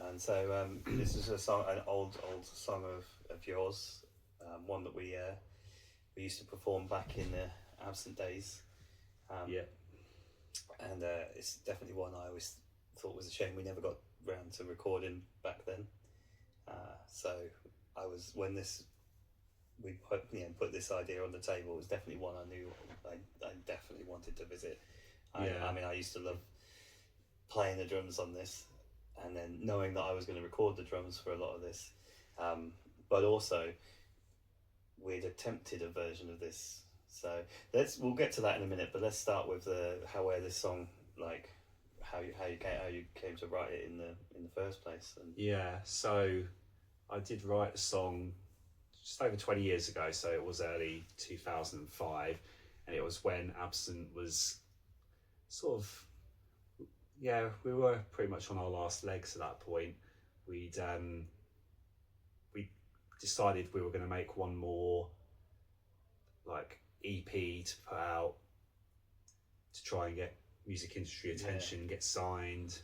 And so this is a song, an old song of yours, one that we used to perform back in the absent days. Um, Yeah. and it's definitely one I always thought was a shame we never got round to recording back then. So I was when this we put this idea on the table. It was definitely one I knew I definitely wanted to visit. I mean, I used to love playing the drums on this, and then knowing that I was going to record the drums for a lot of this, but also we'd attempted a version of this. So we'll get to that in a minute. But let's start with where this song, like how you came to write it in the first place. And Yeah, so I did write a song just over 20 years ago, so it was early 2005, and it was when Absent was sort of, we were pretty much on our last legs at that point. We decided we were going to make one more like EP to put out to try and get music industry attention, get signed,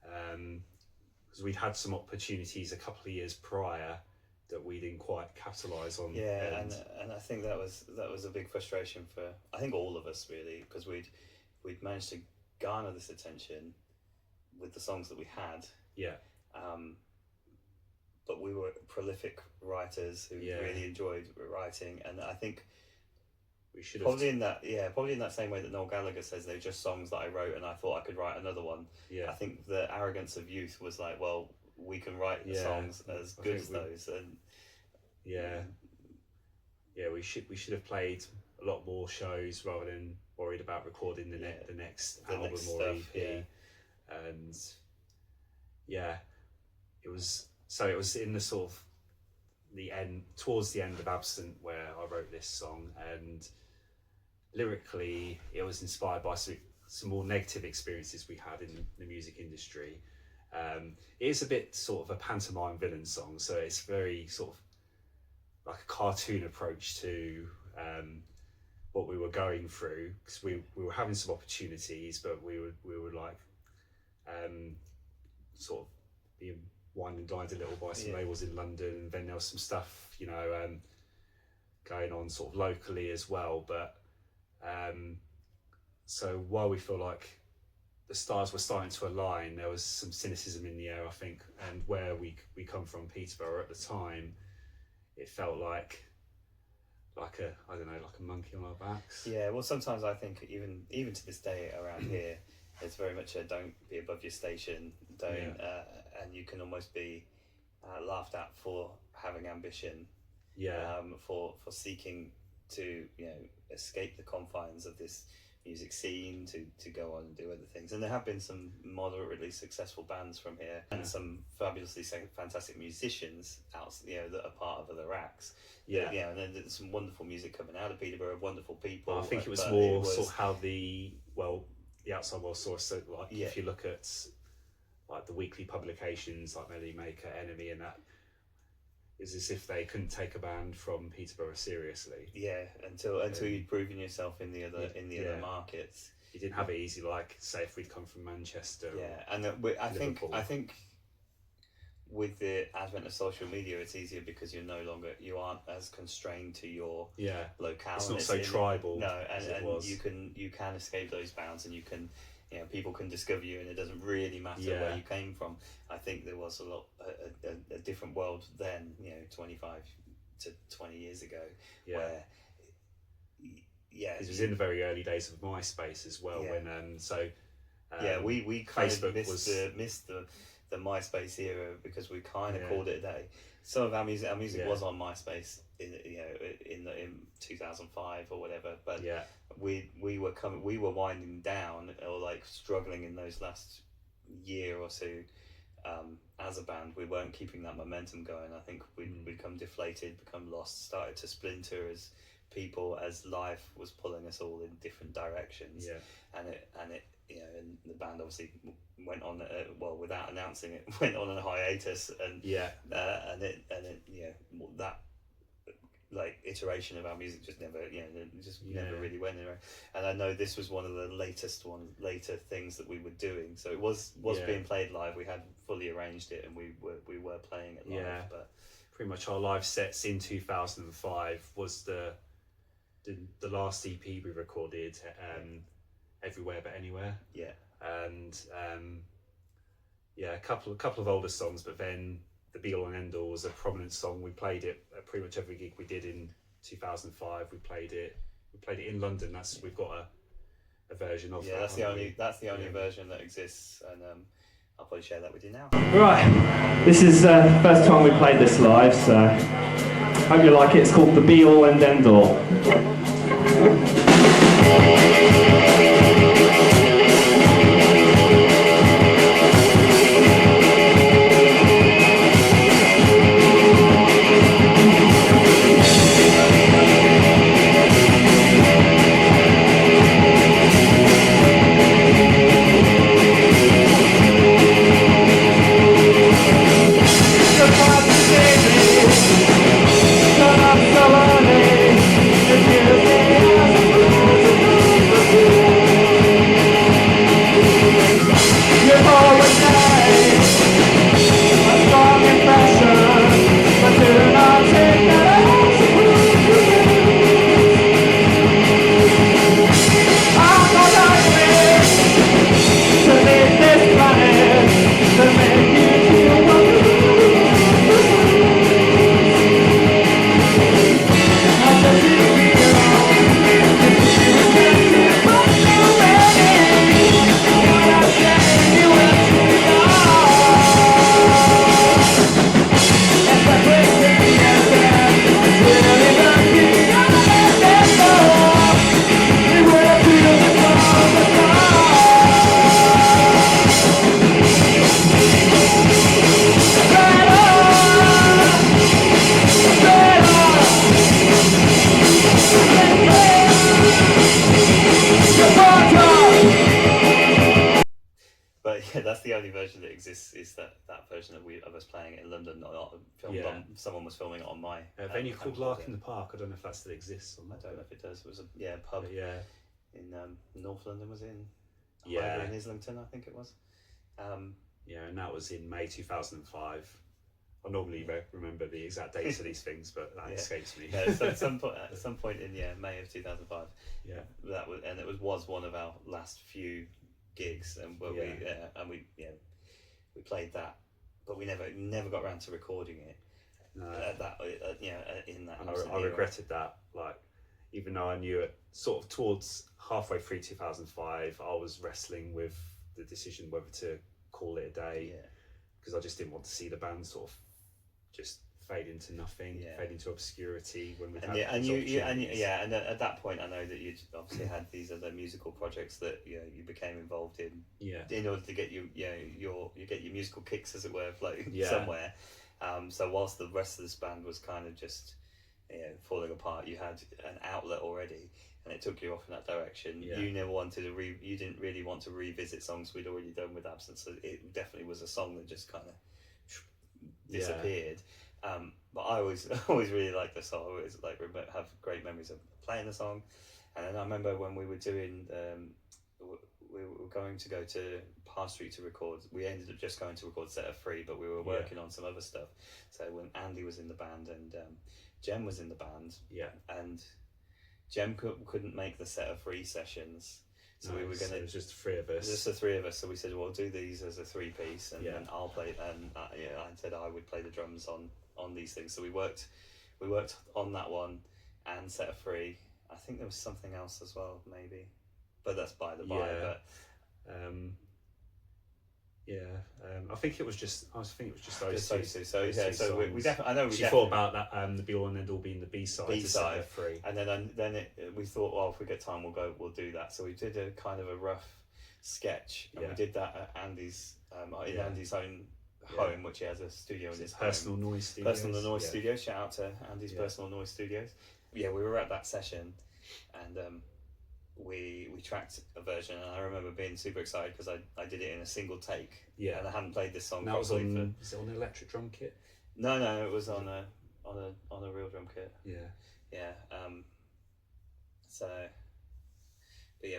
because we'd had some opportunities a couple of years prior that we didn't quite capitalise on. Yeah, and I think that was a big frustration for I think all of us really, because we'd managed to garner this attention with the songs that we had. Yeah. But we were prolific writers who really enjoyed writing, and I think we should probably in that same way that Noel Gallagher says they're just songs that I wrote and I thought I could write another one. Yeah. I think the arrogance of youth was like, well, we can write the songs as good as those, and we should have played a lot more shows rather than worried about recording the next album or stuff, EP. And it was in the sort of towards the end of Absent where I wrote this song, and lyrically it was inspired by some more negative experiences we had in the music industry. It is a bit sort of a pantomime villain song, so it's very sort of like a cartoon approach to what we were going through, because we were having some opportunities, but we were like sort of being wined and dined a little by some labels in London, and then there was some stuff going on sort of locally as well. But so while we feel like the stars were starting to align, there was some cynicism in the air, I think, and where we come from, Peterborough at the time, it felt like a monkey on our backs. Yeah, well, sometimes I think even to this day around here, it's very much a don't be above your station, and you can almost be laughed at for having ambition, for seeking to escape the confines of this music scene to go on and do other things. And there have been some moderately successful bands from here, and some fabulously fantastic musicians out that are part of other acts. And then there's some wonderful music coming out of Peterborough, wonderful people. I think it was more sort of how the outside world saw us. So if you look at like the weekly publications like Melody Maker, Enemy, and that, is as if they couldn't take a band from Peterborough seriously. Yeah, until you'd proven yourself in the other other markets. You didn't have it easy, like say if we'd come from Manchester. And I think with the advent of social media, it's easier because you aren't as constrained to your locale. It's not so tribal. No, and you can escape those bounds, and you can. People can discover you, and it doesn't really matter where you came from. I think there was a different world then, 25 to 20 years ago, where it was in the very early days of MySpace as well. When we kind of missed the MySpace era, because we kind of called it a day. Some of our music was on MySpace in 2005 or whatever, but we were winding down, or like struggling in those last year or two as a band. We weren't keeping that momentum going. I think we'd become deflated, become lost, started to splinter as people, as life was pulling us all in different directions. And the band obviously went on without announcing it, went on a hiatus, and that like iteration of our music just never, just never Yeah. really went anywhere. And I know this was one of the later things that we were doing. So it was Yeah. being played live. We had fully arranged it, and we were playing it live. Yeah. But pretty much our live sets in 2005 was the last EP we recorded, Everywhere But Anywhere. Yeah. And a couple of older songs, but then The Be All and End All was a prominent song. We played it at pretty much every gig we did in 2005. We played it in London. We've got a version of that. That's the only version that exists, and I'll probably share that with you now. Right, this is the first time we played this live, so hope you like it. It's called The Be All and End All. That's the only version that exists, is that version of us playing it in London, not filmed on. Someone was filming it on my venue called Lark in the Park. I don't know if that still exists. I don't know if it does. It was a pub in North London, was it in Islington, I think it was. And that was in May 2005. I normally remember the exact dates of these things, but that escapes me. So at some point in May of 2005. Yeah, it was one of our last few gigs, and we played that, but we never got around to recording it. No. In that. And I regretted that. Like, even though I knew it, sort of towards halfway through 2005, I was wrestling with the decision whether to call it a day, because I just didn't want to see the band sort of just fade into nothing, fade into obscurity when we and at that point I know that you'd obviously had these other musical projects that you became involved in in order to get you get your musical kicks, as it were, somewhere. So whilst the rest of this band was kind of just falling apart, you had an outlet already, and it took you off in that direction. You never wanted to you didn't really want to revisit songs we'd already done with Absence, so it definitely was a song that just kind of disappeared. But I always really liked the song. I always have great memories of playing the song. And then I remember when we were doing, we were going to go to Park Street to record. We ended up just going to record Set of Free, but we were working on some other stuff. So when Andy was in the band and Jem was in the band, and Jem couldn't make the Set of Free sessions. So we were going to. It was just the three of us. Just the three of us. So we said, "Well, do these as a three-piece, and then I'll play." And I said I would play the drums on these things. So we worked on that one and Set of Free. I think there was something else as well, maybe, but that's by the by. But I think it was just those two. So we definitely. I know we thought about that. The Be All and End All being the B-side. B-side. Free. And then we thought, well, if we get time, we'll do that. So we did a kind of a rough sketch, and we did that at Andy's in Andy's own home, which he has a studio in his personal home. Noise Studios. Personal Noise Studios. Shout out to Andy's Personal Noise Studios. Yeah, we were at that session, and we tracked a version, and I remember being super excited because I did it in a single take. And I hadn't played this song. That was on. Is it on the electric drum kit? No, it was on on a real drum kit. Yeah. So, but yeah,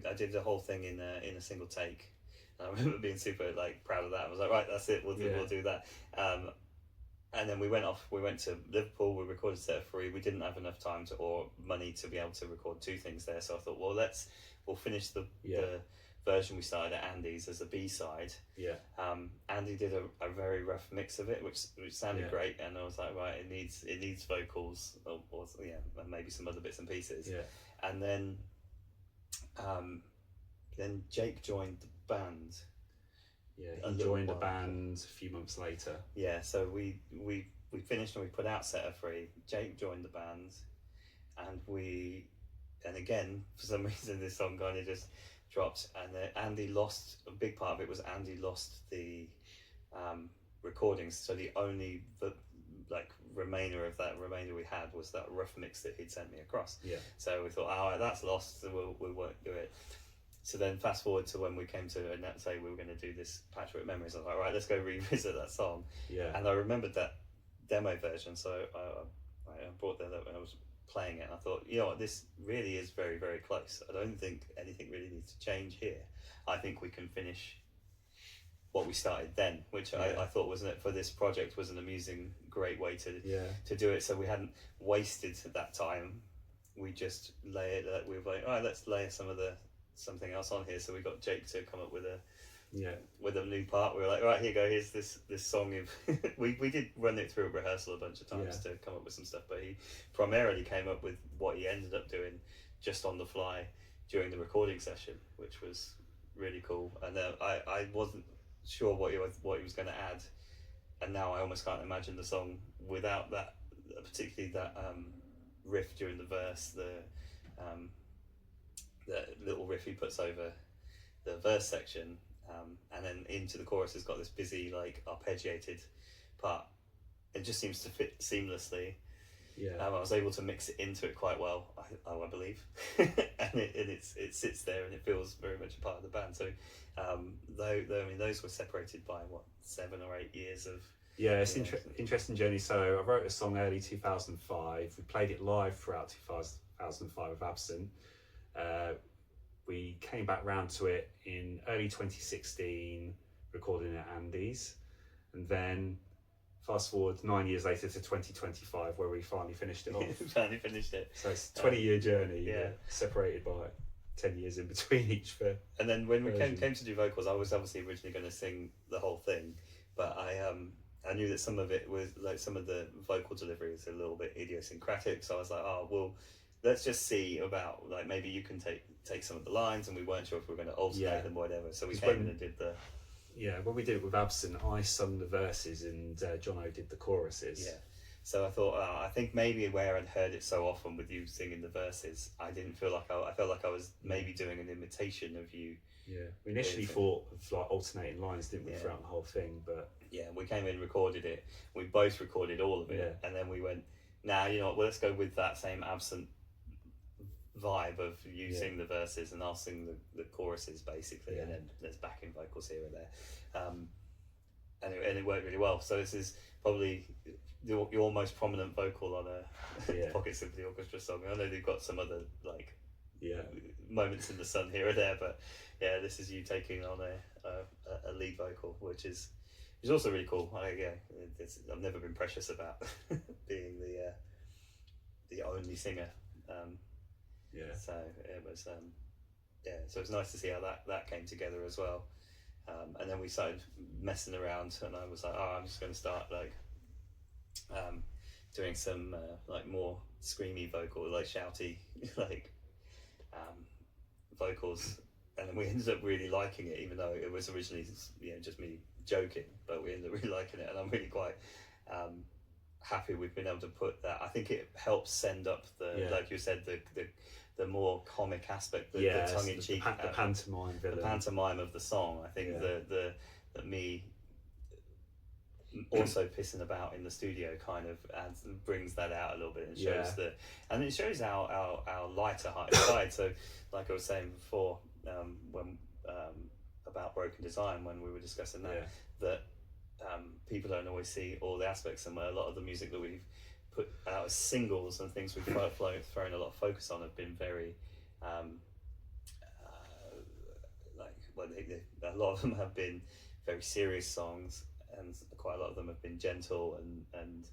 I did the whole thing in a single take. And I remember being super like proud of that. I was like, right, that's it. We'll do that. And then we went to Liverpool. We recorded set of 3. We didn't have enough time or money to be able to record 2 things there. So I thought, well, we'll finish the version we started at Andy's as a B-side. Yeah. Andy did a very rough mix of it, which sounded great, and I was like, right, it needs vocals, or and maybe some other bits and pieces. Yeah. And then Jake joined the band. Yeah, he joined the band a few months later. Yeah, so we finished and we put out set of 3. Jake joined the band, and again, for some reason, this song kind of just dropped, and Andy lost a big part of it. Was Andy lost the recordings, so the only remainder we had was that rough mix that he'd sent me across. Yeah. So we thought, all right, that's lost, so we won't do it. So then fast forward to when we came to say we were going to do this Patchwork Memories. I was like, right, let's go revisit that song. Yeah. And I remembered that demo version, so I brought that up and I was playing it, and I thought, you know what, this really is very, very close. I don't think anything really needs to change here. I think we can finish what we started then, which I thought for this project was an amusing, great way to do it. So we hadn't wasted that time. We just we were like, all right, let's layer something else on here. So we got Jake to come up with a new part. We were like, right, here you go, here's this song. We did run it through a rehearsal a bunch of times to come up with some stuff, but he primarily came up with what he ended up doing just on the fly during the recording session, which was really cool. And I wasn't sure what he was going to add, and now I almost can't imagine the song without that, particularly that riff during the verse, the little riff he puts over the verse section. And then into the chorus has got this busy, like, arpeggiated part. It just seems to fit seamlessly. Yeah. I was able to mix it into it quite well, I believe, and it sits there and it feels very much a part of the band. So, those were separated by 7 or 8 years of. Yeah, it's interesting journey. So I wrote a song early 2005. We played it live throughout 2005 with Absent. We came back round to it in early 2016, recording at Andy's, and then fast forward 9 years later to 2025, where we finally finished it off. Finally finished it. So it's a 20-year journey, separated by 10 years in between each. And then when we came to do vocals, I was obviously originally going to sing the whole thing, but I knew that some of it was, like, some of the vocal delivery is a little bit idiosyncratic, so I was like, oh, well, let's just see about, like, maybe you can take some of the lines, and we weren't sure if we were going to alternate them or whatever, so we came in and did the... Yeah, when we did it with Absent, I sung the verses and Jono did the choruses. Yeah, so I thought, I think maybe where I'd heard it so often with you singing the verses, I didn't feel like I felt like I was maybe doing an imitation of you. Yeah, we initially thought of, like, alternating lines, didn't we, throughout the whole thing, but... Yeah, we came in, recorded it, we both recorded all of it, and then we went, nah, you know what, well, let's go with that same Absent vibe of you sing the verses and I'll sing the choruses, basically, and then there's backing vocals here and there, and it worked really well. So this is probably your most prominent vocal on a Pocket Symphony Orchestra song. I know they've got some other, like, moments in the sun here or there, but this is you taking on a lead vocal, which is also really cool. I've never been precious about being the only singer. So it was so it's nice to see how that came together as well, and then we started messing around, and I was like, I'm just going to start, like, doing some like more screamy vocal, like shouty, like vocals, and then we ended up really liking it, even though it was originally just me joking, but we ended up really liking it, and I'm really quite happy we've been able to put that. I think it helps send up like you said, the more comic aspect, the tongue-in-cheek, the pantomime villain, the pantomime of the song. I think the me also pissing about in the studio kind of brings that out a little bit, and shows it shows our lighter side. So, like I was saying before, when about Broken Design, when we were discussing that people don't always see all the aspects, and a lot of the music that we've put out as singles and things we've thrown a lot of focus on have been very a lot of them have been very serious songs, and quite a lot of them have been gentle and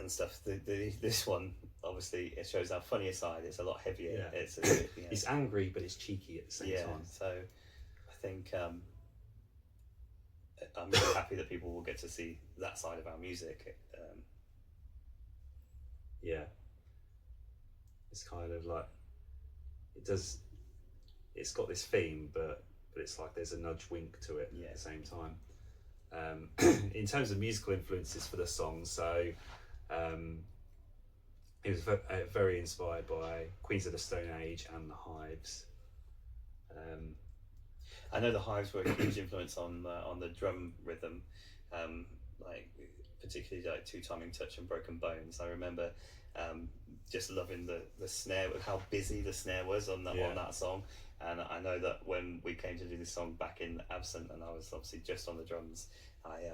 stuff. This one, obviously, it shows our funnier side. It's a lot heavier. Yeah. It's angry, but it's cheeky at the same time. So I think I'm really happy that people will get to see that side of our music. It's kind of like it's got this theme, but it's like there's a nudge wink to it at the same time. In terms of musical influences for the song, so it was very inspired by Queens of the Stone Age and the Hives. I know the Hives were a huge influence on the drum rhythm, particularly like Two Timing Touch and Broken Bones. I remember just loving the snare, how busy the snare was on that song. And I know that when we came to do this song back in Absent, and I was obviously just on the drums, I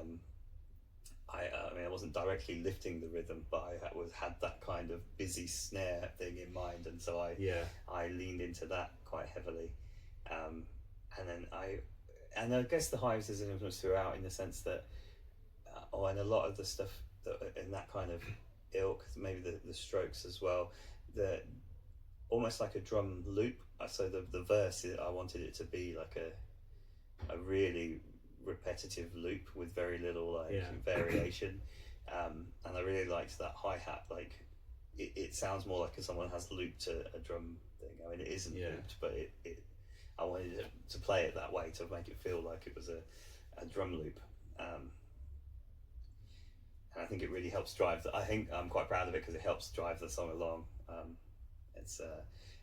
wasn't directly lifting the rhythm, but I had that kind of busy snare thing in mind, and so I leaned into that quite heavily. And I guess the Hives is an influence throughout, in the sense that, and a lot of the stuff that in that kind of ilk, maybe the Strokes as well, almost like a drum loop. So the verse, I wanted it to be like a really repetitive loop with very little variation, and I really liked that hi-hat. Like it sounds more like someone has looped a drum thing. I mean, it isn't looped, but I wanted to play it that way to make it feel like it was a drum loop, and I think it really helps drive I think I'm quite proud of it because it helps drive the song along.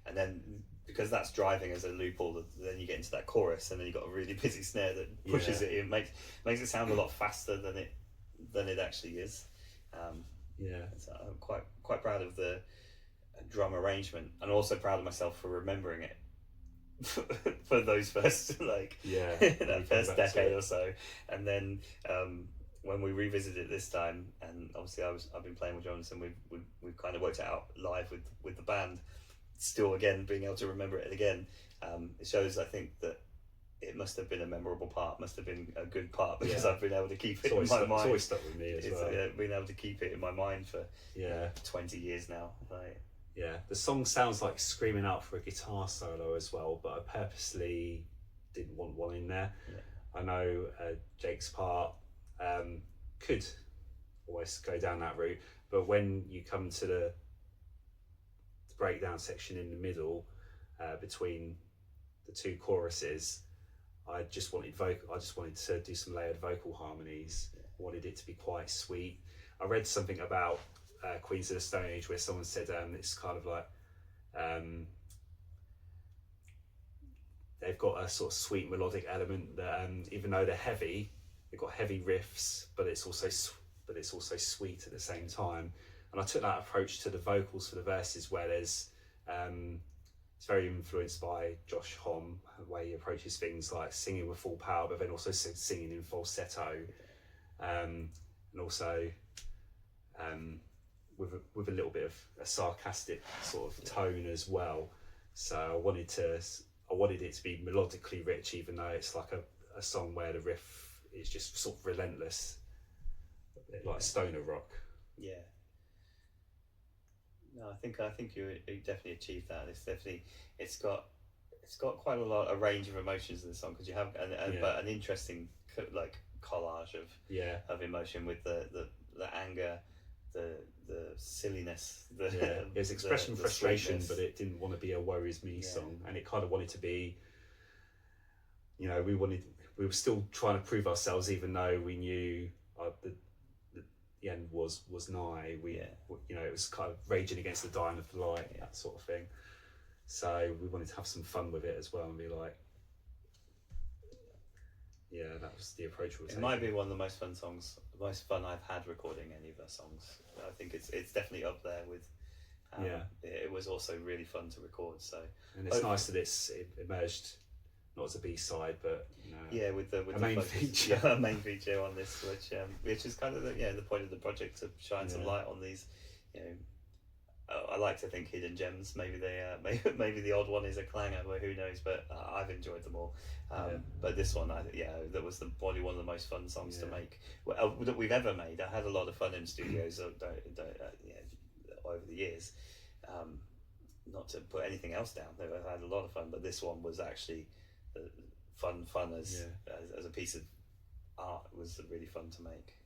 And then because that's driving as a loop, then you get into that chorus, and then you've got a really busy snare that pushes it in, makes it sound a lot faster than it actually is. So I'm quite proud of the drum arrangement, and also proud of myself for remembering it for those first that first decade or so. And then when we revisited it this time, and obviously I've been playing with Jonathan, we've kind of worked it out live with the band. Still, again, being able to remember it again, it shows, I think, that it must have been a memorable part, must have been a good part, because I've been able to keep it in my mind. It's always stuck with me as well. Been able to keep it in my mind for 20 years now. The song sounds like screaming out for a guitar solo as well, but I purposely didn't want one in there. I know Jake's part could always go down that route, but when you come to the breakdown section in the middle, between the two choruses, I just wanted to do some layered vocal harmonies. Wanted it to be quite sweet. I read something about Queens of the Stone Age where someone said it's kind of like they've got a sort of sweet melodic element that even though they're heavy, they've got heavy riffs, but it's also sweet at the same time. And I took that approach to the vocals for the verses, where there's it's very influenced by Josh Homme, the way he approaches things like singing with full power, but then also singing in falsetto, and also with a little bit of a sarcastic sort of tone as well. So I wanted it to be melodically rich, even though it's like a song where the riff is just sort of relentless, a bit like stoner rock. No, I think you definitely achieved that. It's got quite a range of emotions in the song, because you have but an interesting like collage of emotion, with the anger, the silliness, it was expressing frustration, sweetness. But it didn't want to be a woe is me song, and it kind of wanted to be, we were still trying to prove ourselves, even though we knew the end was nigh. It was kind of raging against the dying of the light, that sort of thing. So we wanted to have some fun with it as well, and be like, that was the approach we were taking. It might be one of the most fun I've had recording any of our songs. I think it's definitely up there with. It was also really fun to record. So, and it's nice that it emerged not as a B-side, but yeah, with the main focus, feature. yeah, a main feature on this, which is kind of the point of the project, to shine some light on these, I like to think hidden gems. Maybe they maybe the odd one is a clanger, but who knows? But I've enjoyed them all. But this one, that was probably one of the most fun songs to make that we've ever made. I had a lot of fun in studios over the years. Not to put anything else down, I've had a lot of fun, but this one was actually fun as a piece of art. It was really fun to make.